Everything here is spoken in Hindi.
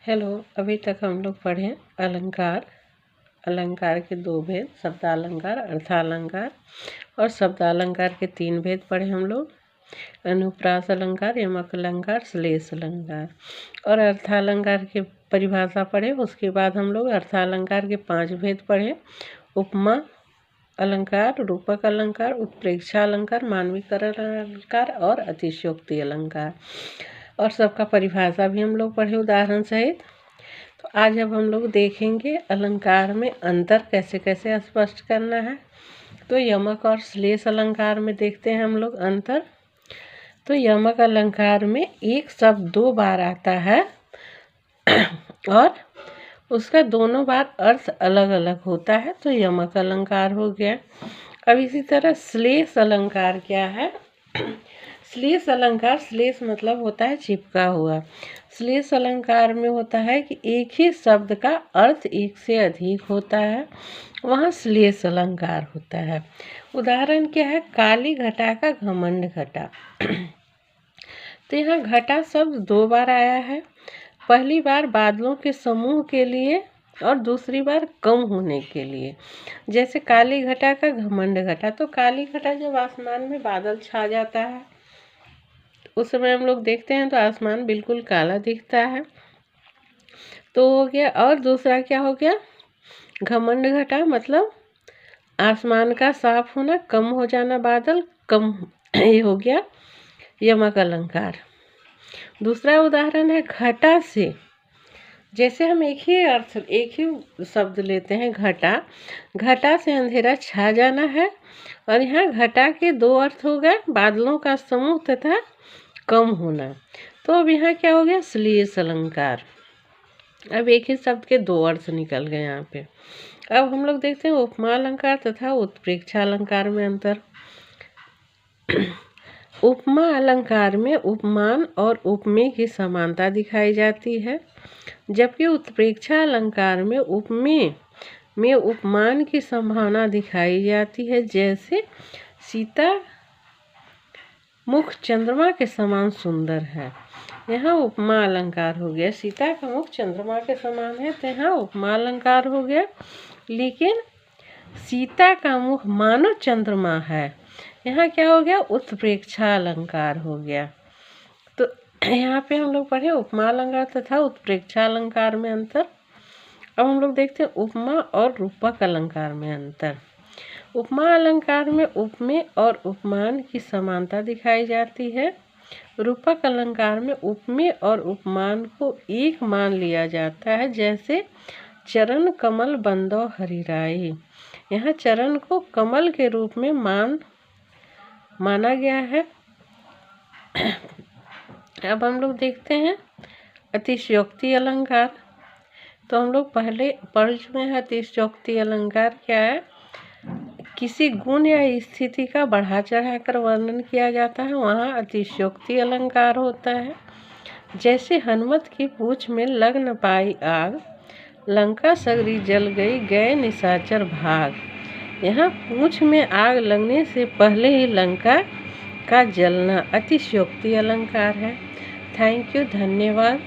हेलो। अभी तक हम लोग पढ़े अलंकार। अलंकार के 2 भेद, शब्दालंकार, अर्थालंकार और शब्दालंकार के 3 भेद पढ़े हम लोग। अनुप्रास अलंकार, यमक अलंकार, श्लेष अलंकार और अर्थालंकार की परिभाषा पढ़े। उसके बाद हम लोग अर्थालंकार के 5 भेद पढ़े। उपमा अलंकार, रूपक अलंकार, उत्प्रेक्षा अलंकार, मानवीकरण अलंकार और अतिशयोक्ति अलंकार, और सबका परिभाषा भी हम लोग पढ़े उदाहरण सहित। तो आज अब हम लोग देखेंगे अलंकार में अंतर कैसे कैसे स्पष्ट करना है। तो यमक और श्लेष अलंकार में देखते हैं हम लोग अंतर। तो यमक अलंकार में एक शब्द 2 बार आता है और उसका दोनों बार अर्थ अलग अलग होता है, तो यमक अलंकार हो गया। अब इसी तरह श्लेष अलंकार क्या है? श्लेष अलंकार, श्लेष मतलब होता है चिपका हुआ। श्लेष अलंकार में होता है कि एक ही शब्द का अर्थ एक से अधिक होता है, वहाँ श्लेष अलंकार होता है। उदाहरण क्या है? काली घटा का घमंड घटा। तो यहाँ घटा शब्द 2 बार आया है। पहली बार बादलों के समूह के लिए और दूसरी बार कम होने के लिए। जैसे काली घटा का घमंड घटा, तो काली घटा जब आसमान में बादल छा जाता है उस समय हम लोग देखते हैं तो आसमान बिल्कुल काला दिखता है, तो हो गया। और दूसरा क्या हो गया? घमंड घटा मतलब आसमान का साफ होना, कम हो जाना बादल, कम ये हो गया यमक अलंकार। दूसरा उदाहरण है घटा से। जैसे हम एक ही शब्द लेते हैं घटा। घटा से अंधेरा छा जाना है, और यहाँ घटा के 2 अर्थ हो गए, बादलों का समूह तथा कम होना। तो अब यहाँ क्या हो गया? श्लेष अलंकार। अब एक ही शब्द के 2 अर्थ निकल गए यहाँ पे। अब हम लोग देखते हैं उपमा अलंकार तथा उत्प्रेक्षा अलंकार में अंतर। उपमा अलंकार में उपमान और उपमेय की समानता दिखाई जाती है, जबकि उत्प्रेक्षा अलंकार में उपमेय में उपमान की संभावना दिखाई जाती है। जैसे सीता मुख चंद्रमा के समान सुंदर है, यहाँ उपमा अलंकार हो गया। सीता का मुख चंद्रमा के समान है, तो यहाँ उपमा अलंकार हो गया। लेकिन सीता का मुख मानो चंद्रमा है, यहाँ क्या हो गया? उत्प्रेक्षा अलंकार हो गया। तो यहाँ पे हम लोग पढ़े उपमा अलंकार तथा उत्प्रेक्षा अलंकार में अंतर। अब हम लोग देखते हैं उपमा और रूपक अलंकार में अंतर। उपमा अलंकार में उपमेय और उपमान की समानता दिखाई जाती है। रूपक अलंकार में उपमेय और उपमान को एक मान लिया जाता है। जैसे चरण कमल बंदो हरिराई, यहाँ चरण को कमल के रूप में माना गया है। अब हम लोग देखते हैं अतिशयोक्ति अलंकार। तो हम लोग पहले पढ़ चुके हैं अतिशयोक्ति अलंकार क्या है? किसी गुण या स्थिति का बढ़ा चढ़ाकर वर्णन किया जाता है, वहाँ अतिशयोक्ति अलंकार होता है। जैसे हनुमत की पूंछ में लग न पाई आग, लंका सगरी जल गई, गए निशाचर भाग। यहाँ पूंछ में आग लगने से पहले ही लंका का जलना अतिशयोक्ति अलंकार है। थैंक यू, धन्यवाद।